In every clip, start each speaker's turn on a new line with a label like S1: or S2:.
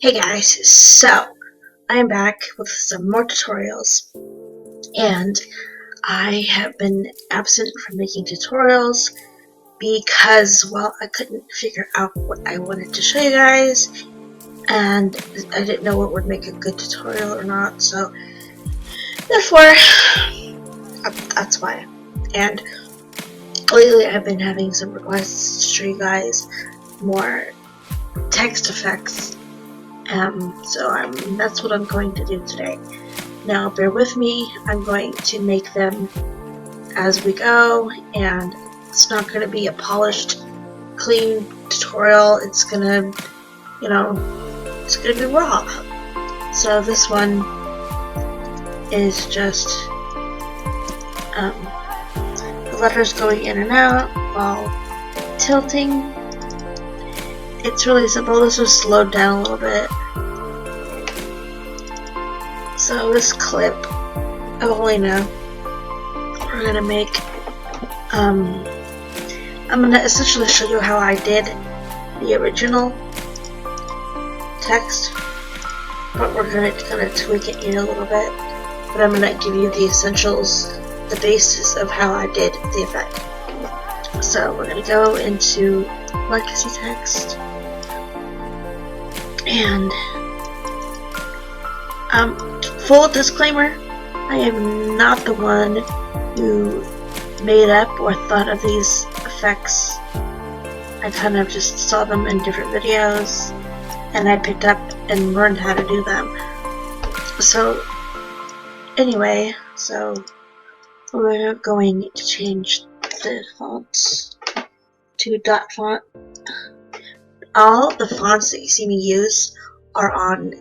S1: Hey guys, so I am back with some more tutorials, and I have been absent from making tutorials because, well, I couldn't figure out what I wanted to show you guys, and I didn't know what would make a good tutorial or not, so therefore, that's why. And lately I've been having some requests to show you guys more text effects. So that's what I'm going to do today. Now bear with me, I'm going to make them as we go, and it's not going to be a polished, clean tutorial. It's gonna, it's gonna be raw. So this one is just the letters going in and out while tilting. It's really simple. This was slowed down a little bit. So this clip of Elena, we're gonna make, I'm gonna essentially show you how I did the original text, but we're gonna tweak it in a little bit. But I'm gonna give you the essentials, the basis of how I did the effect. So we're gonna go into legacy text, and full disclaimer, I am not the one who made up or thought of these effects. I kind of just saw them in different videos, and I picked up and learned how to do them. So anyway, we're going to change the fonts to dot font. All the fonts that you see me use are on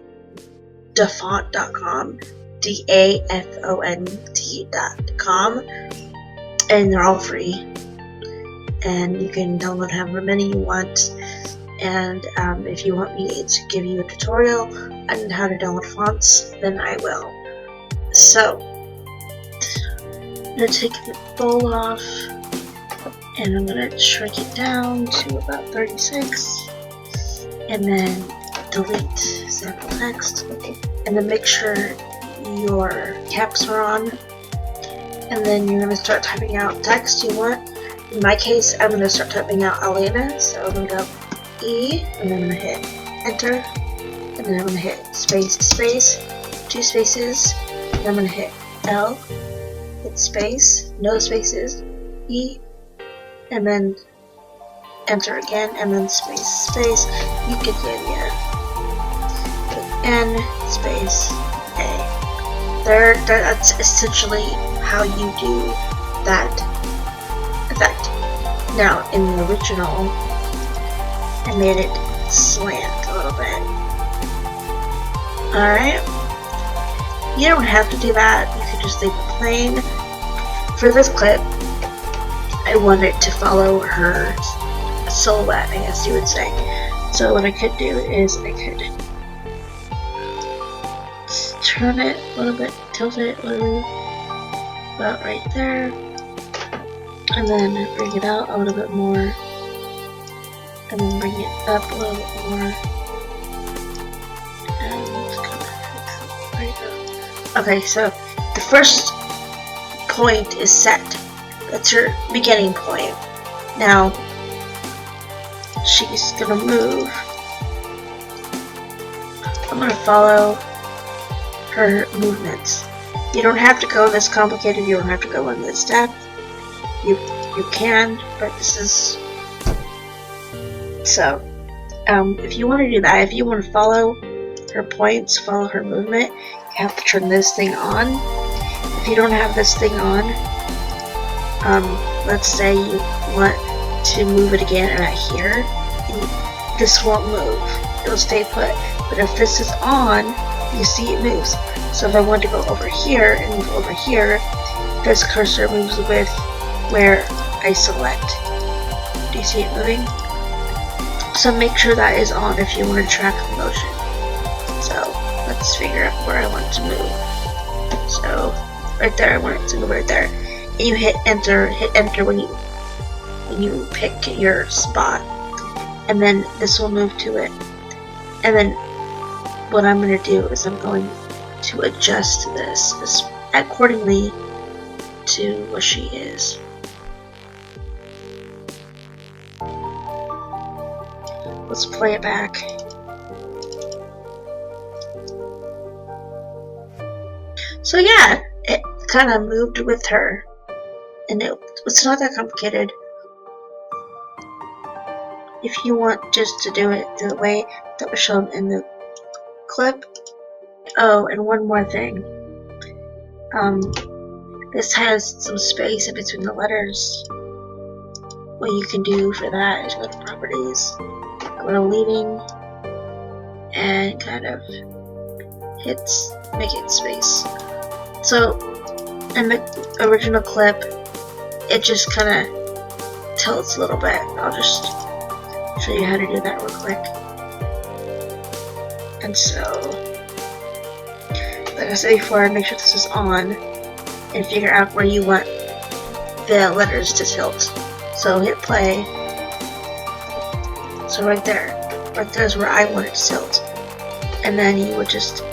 S1: dafont.com, DAFONT.com, and they're all free, and you can download however many you want. And if you want me to give you a tutorial on how to download fonts, then I will. So I'm going to take the bold off, and I'm going to shrink it down to about 36, and then delete sample text, and then make sure your caps are on, and then you're going to start typing out text you want. In my case, I'm going to start typing out Elena, so I'm going to go E, and then I'm going to hit enter, and then I'm going to hit space, 2 spaces, and I'm going to hit L, hit space, no spaces, E, and then enter again, and then space, you get the idea. N space A. That's essentially how you do that effect. Now, in the original, I made it slant a little bit. Alright? You don't have to do that. You could just leave it plain. For this clip, I want it to follow her silhouette, I guess you would say. So what I could do is I could turn it a little bit, tilt it a little, about right there, and then bring it out a little bit more, and then bring it up a little bit more, and kind of right up. Okay, so the first point is set. That's your beginning point. Now she's gonna move. I'm gonna follow her movements. You don't have to go this complicated, you don't have to go in this depth. You can, but this is so if you want to do that, if you want to follow her points, follow her movement, you have to turn this thing on. If you don't have this thing on, let's say you want to move it again right here, this won't move, it'll stay put. But if this is on, you see it moves. So if I want to go over here and move over here, this cursor moves with where I select. Do you see it moving? So make sure that is on if you want to track the motion. So let's figure out where I want to move. So right there, I want it to move right there. And you hit enter when you pick your spot, and then this will move to it. And then what I'm going to do is I'm going to adjust this accordingly to what she is. Let's play it back. So yeah, it kind of moved with her, and it's not that complicated. If you want just to do it the way that was shown in the clip. Oh, and one more thing. This has some space in between the letters. What you can do for that is go to properties, go to leading, and kind of make it space. So in the original clip, it just kind of tilts a little bit. I'll just show you how to do that real quick. And so, like I said before, make sure this is on and figure out where you want the letters to tilt. So hit play. So right there's where I want it to tilt. And then you would just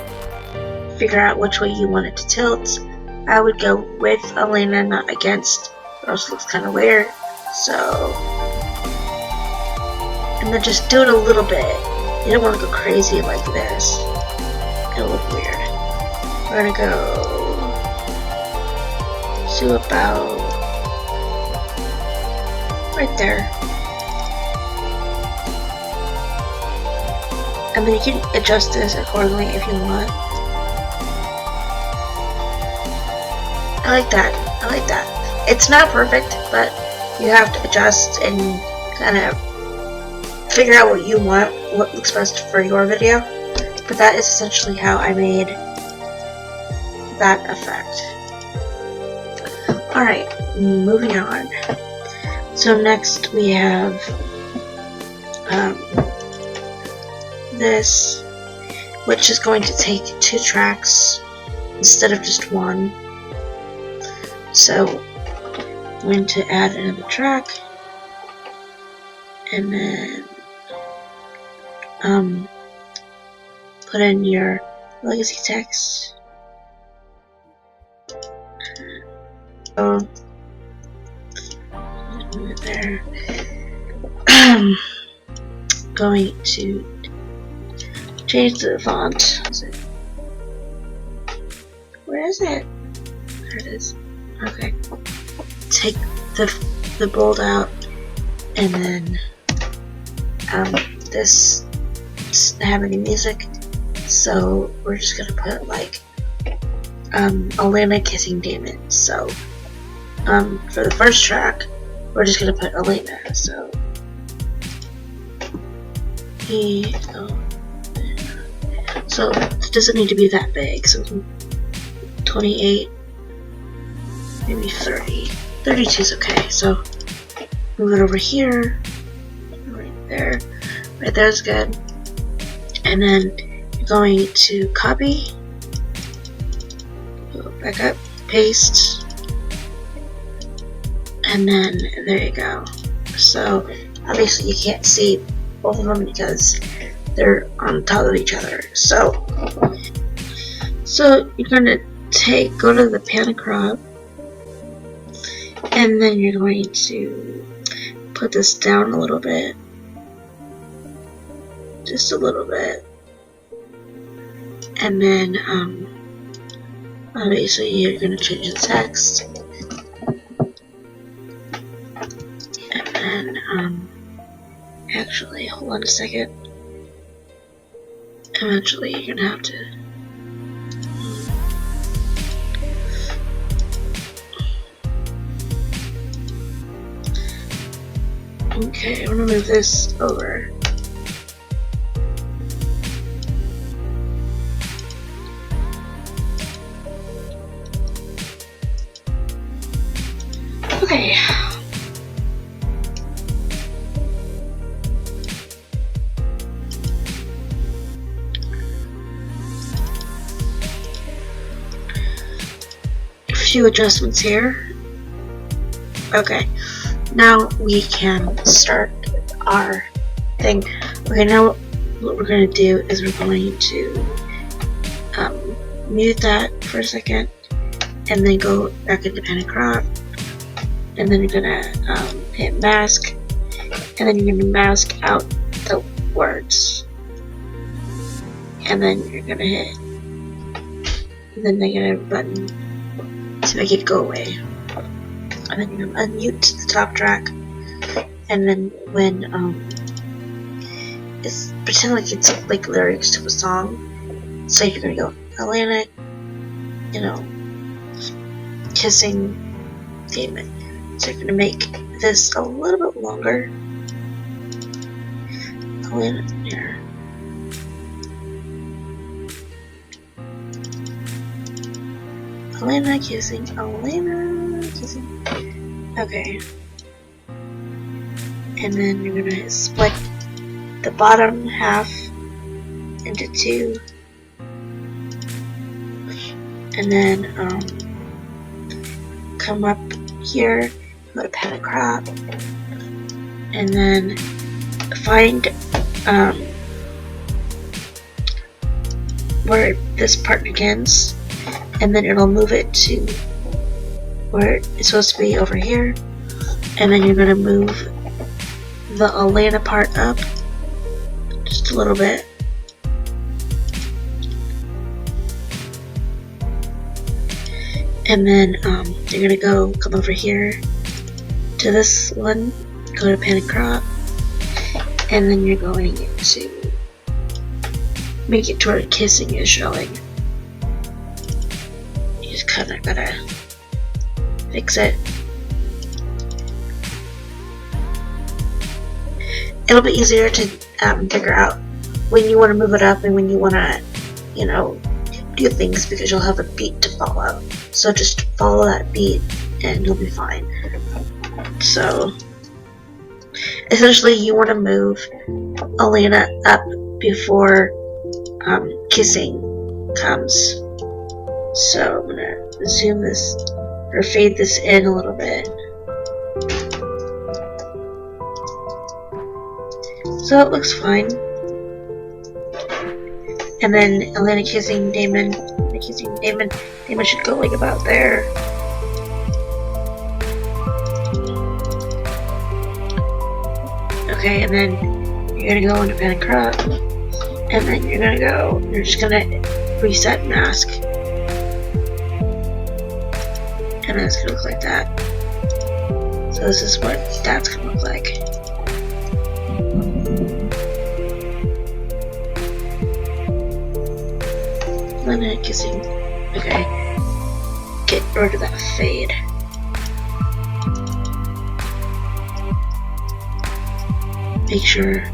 S1: figure out which way you want it to tilt. I would go with Elena, not against, or else it looks kind of weird. So, and then just do it a little bit. You don't want to go crazy like this. It'll look weird. We're gonna go to about right there. I mean, you can adjust this accordingly if you want. I like that. It's not perfect, but you have to adjust and kind of figure out what you want, what looks best for your video. But that is essentially how I made that effect. Alright, moving on. So next we have this, which is going to take 2 tracks instead of just 1. So I'm going to add another track, and then put in your legacy text. So move it there. Going to change the font. Where is it? There it is. Okay. Take the bold out, and then this doesn't have any music, so we're just gonna put like Elena kissing Damon. So for the first track, we're just gonna put Elena. So so it doesn't need to be that big. So 28. Maybe 30. 32 is okay. So move it over here. Right there. Right there is good. And then you're going to copy. Go back up. Paste. And then there you go. So obviously you can't see both of them because they're on top of each other. So you're gonna go to the pan crop. And then you're going to put this down a little bit. Just a little bit. And then, obviously you're going to change the text. And then, actually, hold on a second. Eventually you're going to have to okay, I'm gonna move this over. Okay. A few adjustments here. Okay. Now we can start our thing. Okay, now what we're going to do is we're going to mute that for a second, and then go back into pan and crop, and then you're going to hit mask, and then you're going to mask out the words, and then you're going to hit the negative button to make it go away, and then you're going to unmute the top track, and then when it's pretend like it's like lyrics to a song, so you're going to go Atlanta, you know, kissing Damon. So you're going to make this a little bit longer. Atlanta, here. Atlanta kissing, Atlanta kissing. Okay. And then you're going to split the bottom half into two. And then come up here, go to pan and crop, and then find where this part begins, and then it'll move it to where it's supposed to be over here, and then you're going to move the Atlanta part up just a little bit. And then you're gonna come over here to this one, go to pan and crop, and then you're going to make it to where kissing is showing. You just kinda gotta fix it. It'll be easier to figure out when you want to move it up and when you want to, you know, do things, because you'll have a beat to follow. So just follow that beat and you'll be fine. So essentially you want to move Atlanta up before kissing comes. So I'm gonna zoom this or fade this in a little bit. So it looks fine. And then Atlanta kissing Damon, Damon should go like about there. Okay, and then you're gonna go into pan and crop, and then you're just gonna reset mask. And it's gonna look like that. So this is what that's gonna look like. Atlanta kissing. Okay. Get rid of that fade. Make sure.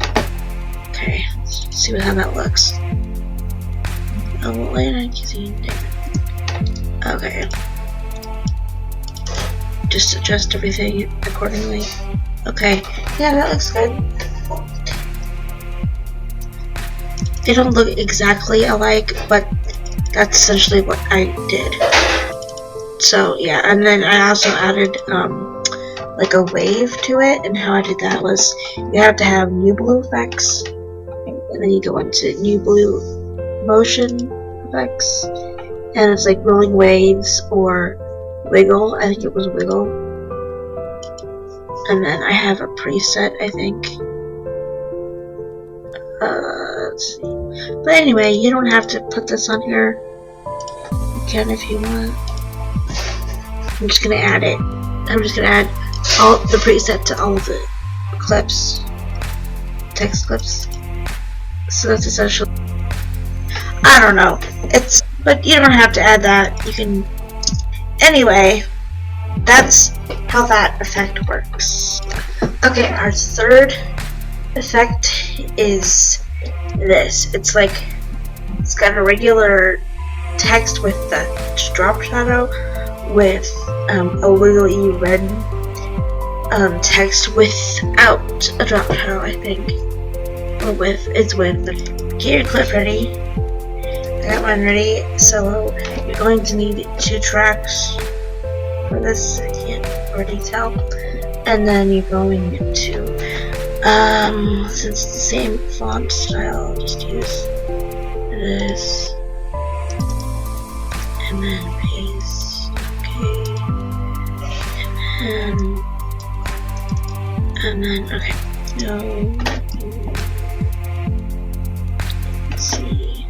S1: Okay. Let's see how that looks. Atlanta kissing. Okay. Just adjust everything accordingly. Okay. Yeah, that looks good. They don't look exactly alike, but that's essentially what I did. So yeah, and then I also added like a wave to it, and how I did that was you have to have new blue effects, and then you go into new blue motion effects, and it's like rolling waves or wiggle. I think it was wiggle. And then I have a preset, I think. Let's see. But anyway, you don't have to put this on here. You can if you want. I'm just gonna add it. I'm just gonna add all the preset to all of the clips, text clips. So that's essentially. I don't know. But you don't have to add that. You can. Anyway, that's how that effect works. Okay, our third effect is this. It's got a regular text with the drop shadow with a wiggly red text without a drop shadow, I think. Or it's with the gear clip ready. I got mine ready, so you're going to need 2 tracks for this. I can't already tell. And then you're going to Since it's the same font style, I'll just use this. And then paste. Okay. And then, okay. No. Let's see.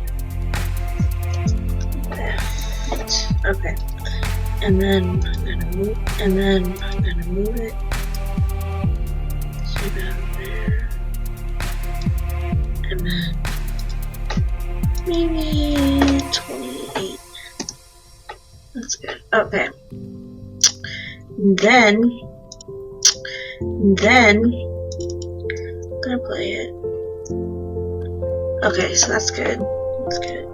S1: Left. Okay. And then I'm gonna move. And then I'm gonna move it. See that there. And then maybe 28. That's good. Okay. Then I'm gonna play it. Okay, so that's good. That's good.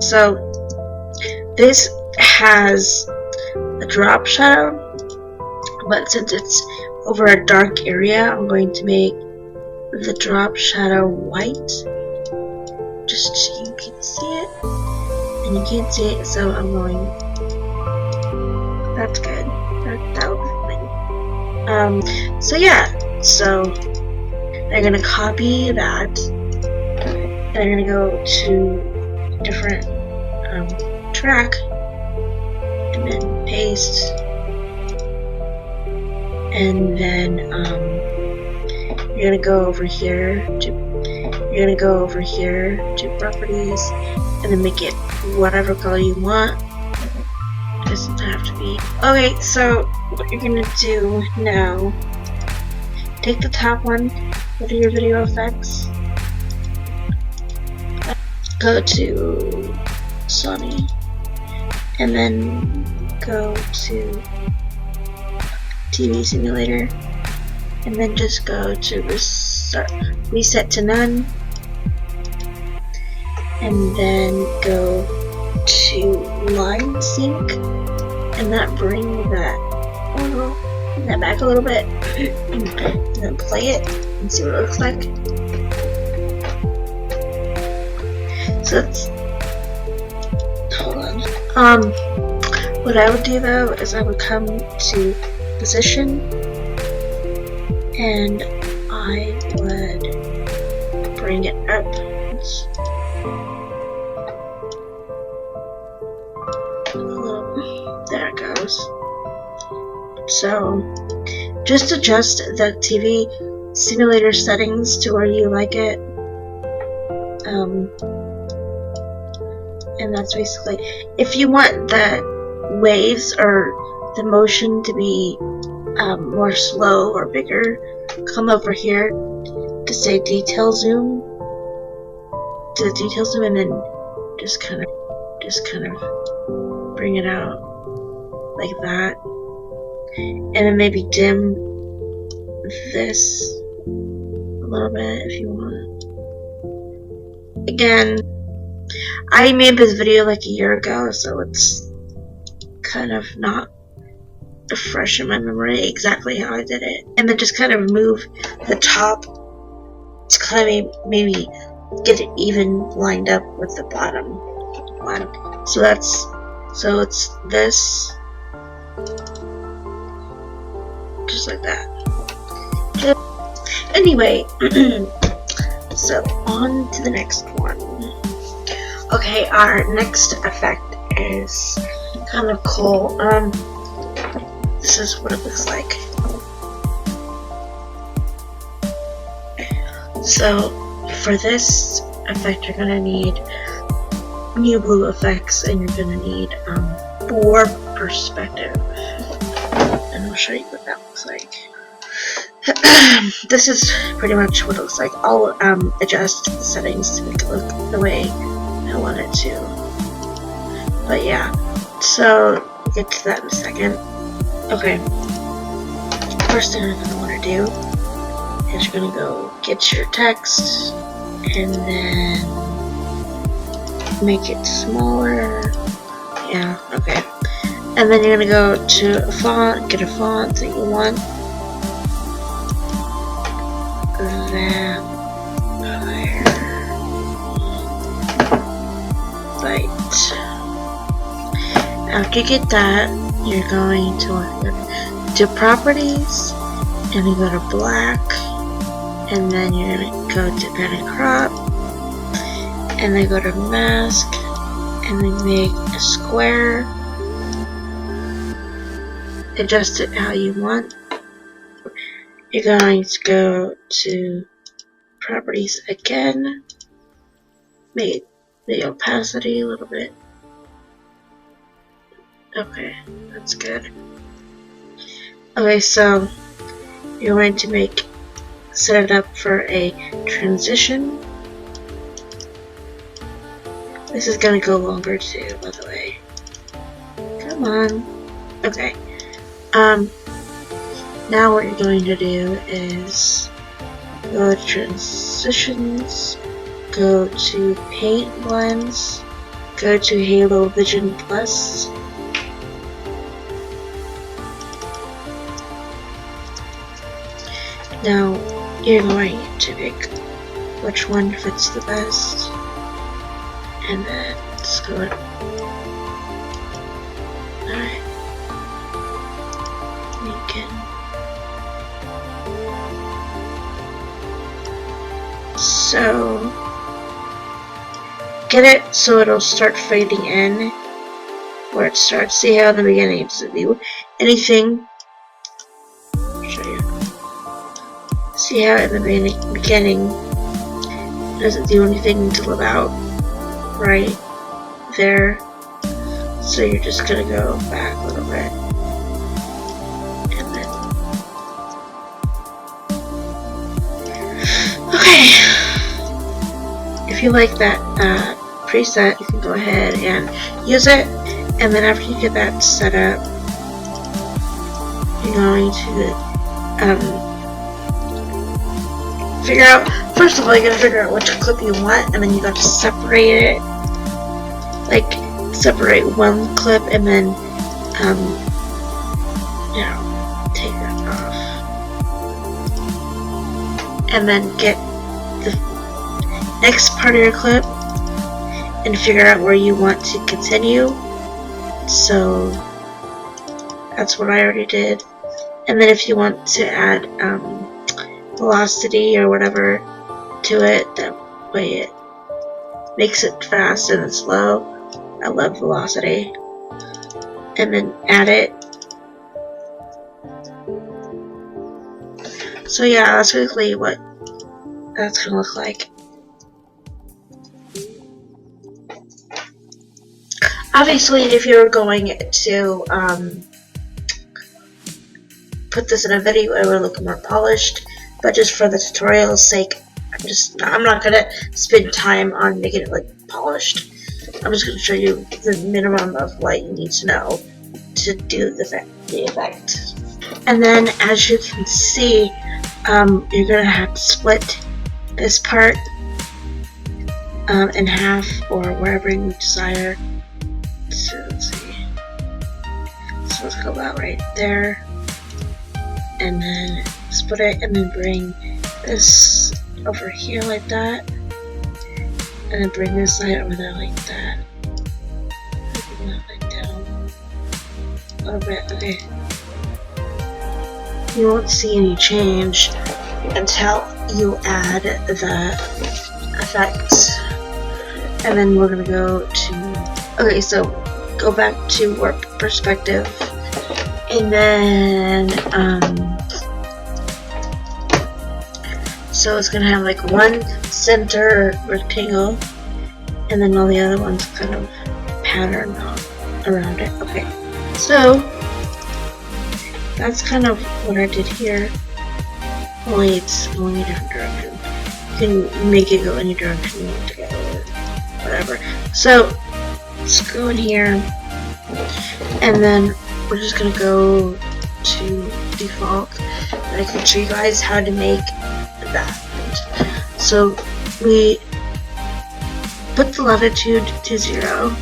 S1: So this has a drop shadow, but since it's over a dark area, I'm going to make the drop shadow white, just so you can see it. And you can't see it, so I'm going. That's good. That would be fine. So yeah. So I'm gonna copy that, and I'm gonna go to a different track, and then paste, and then you're gonna go over here to properties, and then make it whatever color you want. It doesn't have to be. Okay, so what you're gonna do now, take the top one, go to your video effects, go to Sony, and then go to TV simulator, and then just go to reset to none, and then go to line sync, and that bring that back a little bit, and then play it and see what it looks like. So it's, hold on. What I would do though is I would come to position, and I would bring it up. There it goes. So just adjust the TV simulator settings to where you like it. And that's basically, if you want the waves or the motion to be more slow or bigger, come over here to say detail zoom, to the detail zoom, and then just kind of bring it out like that, and then maybe dim this a little bit if you want. Again, I made this video like a year ago, so it's kind of not fresh in my memory exactly how I did it. And then just kind of move the top to kind of maybe get it even lined up with the bottom one. So it's this, just like that. Anyway, so on to the next one. Okay, our next effect is kind of cool. This is what it looks like. So for this effect, you're gonna need new blue effects, and you're gonna need warp perspective, and I'll show you what that looks like. This is pretty much what it looks like. I'll adjust the settings to make it look the way I want it to. But yeah, so we'll get to that in a second. Okay, first thing you're gonna want to do is you're gonna go get your text and then make it smaller. Yeah, okay. And then you're gonna go to a font, get a font that you want. Right. After you get that, you're going to do properties, and you go to black, and then you're gonna go to pen and crop, and then go to mask, and then make a square. Adjust it how you want. You're going to go to properties again, make the opacity a little bit. Okay, that's good. Okay, so you're going to set it up for a transition. This is gonna go longer too, by the way. Come on. Okay. Now what you're going to do is go to transitions, go to paint blends, go to Halo Vision Plus. Now you're going to pick which one fits the best, and then let's go. Alright. We can. So get it so it'll start fading in where it starts. See how in the beginning it doesn't do anything. I'll show you. See how in the beginning it doesn't do anything until about right there. So you're just gonna go back a little bit. And then okay. If you like that preset, you can go ahead and use it, and then after you get that set up, you're going to figure out, first of all, you gotta figure out which clip you want, and then you got to separate it, like separate one clip, and then you know, take that off, and then get the next part of your clip and figure out where you want to continue. So that's what I already did. And then if you want to add velocity or whatever to it, that way it makes it fast and it's slow. I love velocity. And then add it. So yeah, that's basically what that's gonna look like. Obviously, if you're going to put this in a video, it would look more polished. But just for the tutorial's sake, I'm not gonna spend time on making it like polished. I'm just gonna show you the minimum of what you need to know to do the effect. And then, as you can see, you're gonna have to split this part in half or wherever you desire. So let's see. So let's go about right there, and then split it, and then bring this over here like that, and then bring this side over there like that. Bring that like down a little bit. Okay. You won't see any change until you add the effects. And then we're gonna go to, okay, so go back to warp perspective, and then so it's gonna have like one center rectangle, and then all the other ones kind of pattern around it. Okay, so that's kind of what I did here, only it's going a different direction. You can make it go any direction you want to go, or whatever. So let's go in here, and then we're just gonna go to default, and I can show you guys how to make that. So we put the latitude to 0,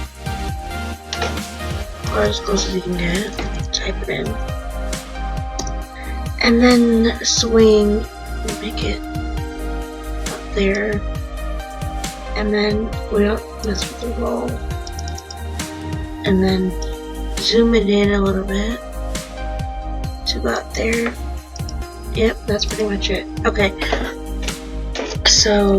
S1: or as close as you can get. Type it in, and then swing, make it up there, and then we don't mess with the roll, and then zoom it in a little bit to about there. Yep, that's pretty much it. Okay, so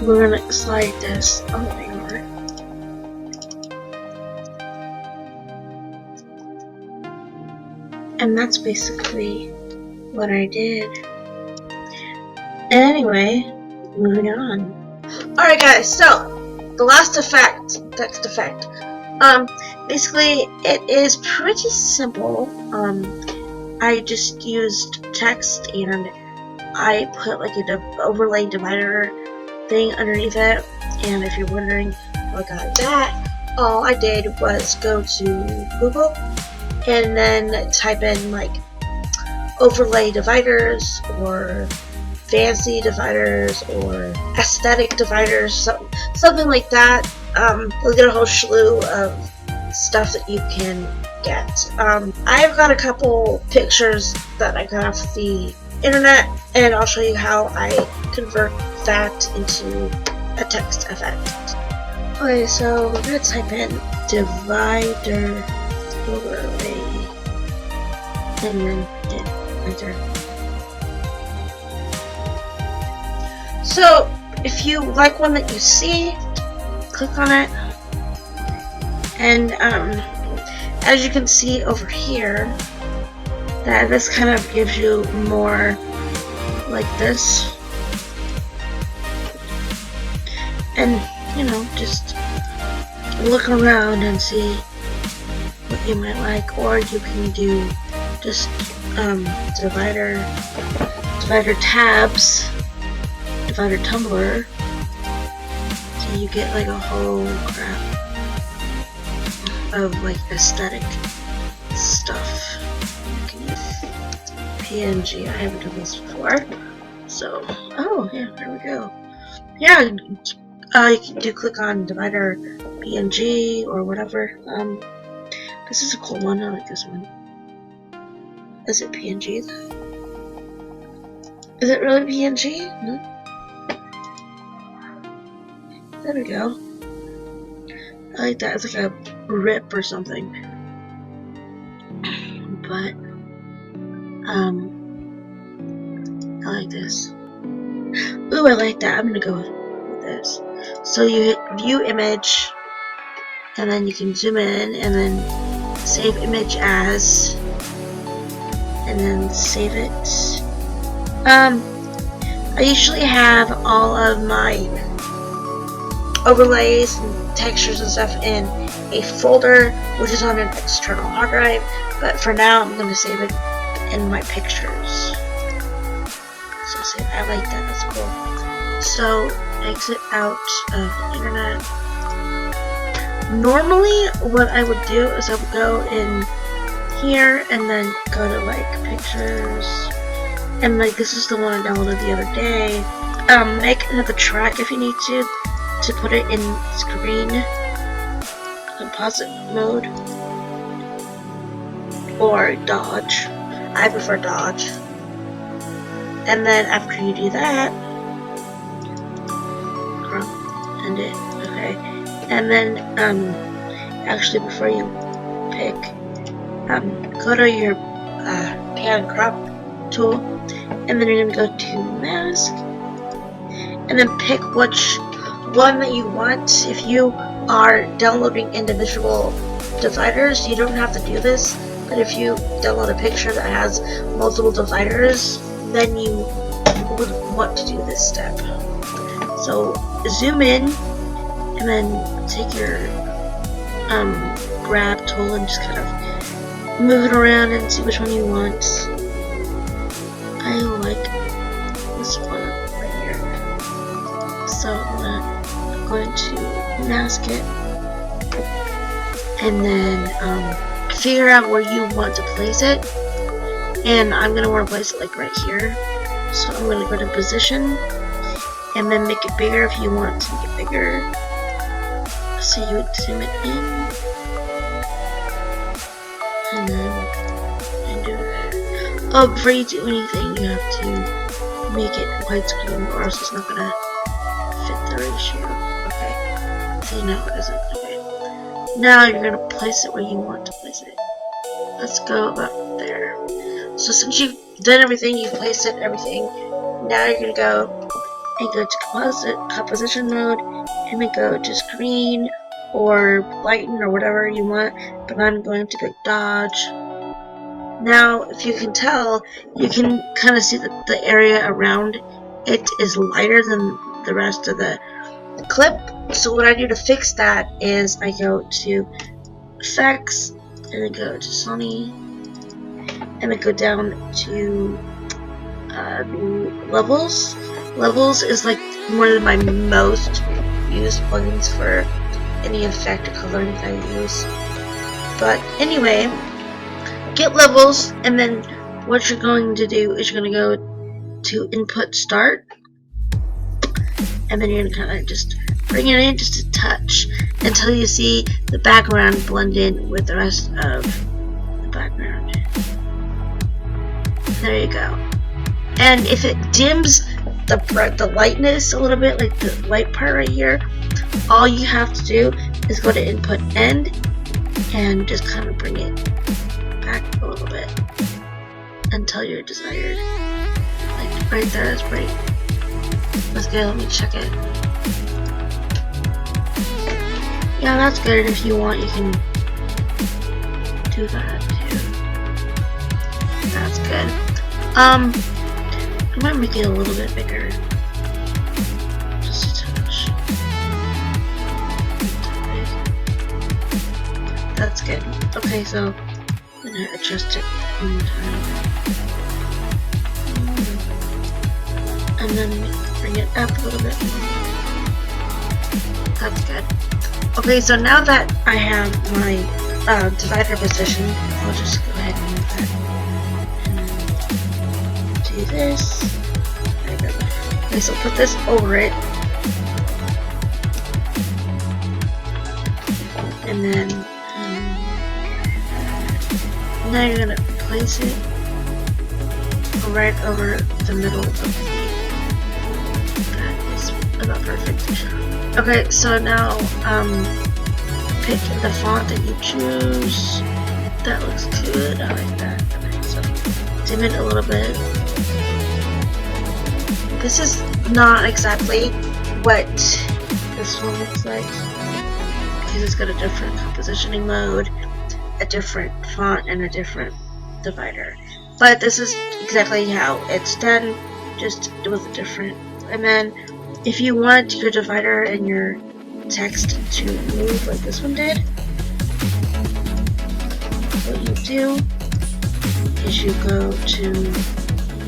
S1: we're gonna slide this over. And that's basically what I did. Anyway, moving on. Alright guys, so the last effect, text effect. Basically it is pretty simple. I just used text and I put like an overlay divider thing underneath it. And if you're wondering how I got that, all I did was go to Google and then type in like overlay dividers or fancy dividers or aesthetic dividers, something like that. You'll get a whole slew of stuff that you can get. I've got a couple pictures that I got off the internet, and I'll show you how I convert that into a text effect. Okay, so we're gonna type in divider overlay and then hit enter. So if you like one that you see, click on it, and as you can see over here, that this kind of gives you more like this, and you know, just look around and see what you might like, or you can do just divider tabs, divider tumbler, so you get like a whole crap of like aesthetic stuff. You can use PNG. I haven't done this before, so oh yeah, there we go. Yeah, you can do click on divider PNG or whatever. This is a cool one. I like this one. Is it PNG? Is it really PNG? No. There we go. I like that. It's like a rip or something. But I like this. Ooh, I like that. I'm gonna go with this. So you hit view image, and then you can zoom in, and then save image as, and then save it. I usually have all of my overlays and textures and stuff in a folder, which is on an external hard drive, but for now I'm going to save it in my pictures. So save, I like that, that's cool. So exit out of the internet. Normally what I would do is I would go in here and then go to like pictures, and like this is the one I downloaded the other day. Make another track if you need to put it in screen composite mode or Dodge. I prefer Dodge. And then after you do that, end it. Okay. And then actually before you pick, go to your pan and crop tool, and then you're gonna go to mask, and then pick which one that you want. If you are downloading individual dividers, you don't have to do this, but if you download a picture that has multiple dividers, then you would want to do this step. So zoom in, and then take your grab tool and just kind of move it around and see which one you want. I like this one right here. So I'm going to mask it, and then figure out where you want to place it. And I'm going to want to place it like right here. So I'm going to go to position, and then make it bigger if you want to make it bigger. So you would zoom it in, and then do that. Oh, before you do anything, you have to make it widescreen, or else it's not gonna fit the ratio. Okay. See, now it isn't. Okay. Now you're gonna place it where you want to place it. Let's go about there. So since you've done everything, you've placed it, everything. Now you're gonna go and go to composition mode, and then go to screen or lighten or whatever you want, but I'm going to pick dodge. Now, if you can tell, you can kind of see that the area around it is lighter than the rest of the clip. So what I do to fix that is I go to effects, and then go to Sony, and then go down to levels. Levels is like one of my most used plugins for any effect or coloring that I use. But anyway, get levels, and then what you're going to do is you're going to go to input start, and then you're going to kind of just bring it in just a touch until you see the background blend in with the rest of the background. There you go. And if it dims the lightness a little bit, like the light part right here, all you have to do is go to input end and just kind of bring it back a little bit until you're desired. Like right there, that's great. Let's go, let me check it. Yeah, that's good. If you want, you can do that too. That's good. I might make it a little bit bigger. Just a touch. That's good. Okay, so I'm gonna adjust it one more time. And then bring it up a little bit more. That's good. Okay, so now that I have my divider position, I'll just go ahead and move that. Do this. There we go. Okay, so put this over it. And then now you're gonna place it right over the middle of the that is about perfect. Okay, so now pick the font that you choose. That looks good. I like that. Okay, so dim it a little bit. This is not exactly what this one looks like because it's got a different compositioning mode, a different font, and a different divider. But this is exactly how it's done, just with a different. And then if you want your divider and your text to move like this one did, what you do is you go to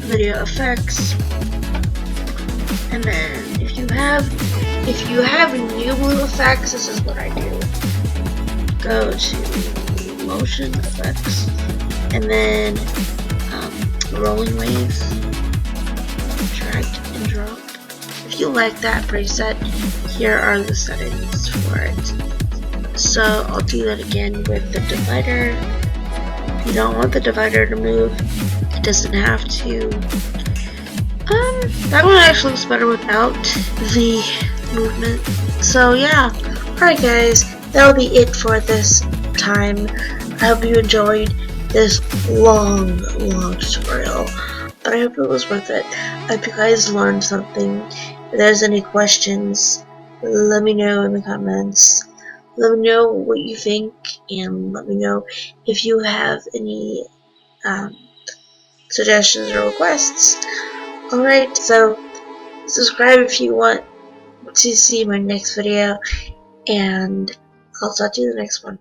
S1: video effects, and then if you have new blue effects, this is what I do. Go to motion effects, and then rolling waves, drag and drop. If you like that preset, here are the settings for it. So I'll do that again with the divider. If you don't want the divider to move, it doesn't have to. That one actually looks better without the movement. So yeah, alright guys, that'll be it for this time. I hope you enjoyed this long tutorial, but I hope it was worth it. I hope you guys learned something. If there's any questions, let me know in the comments. Let me know what you think, and let me know if you have any suggestions or requests. Alright, so subscribe if you want to see my next video, and I'll talk to you in the next one.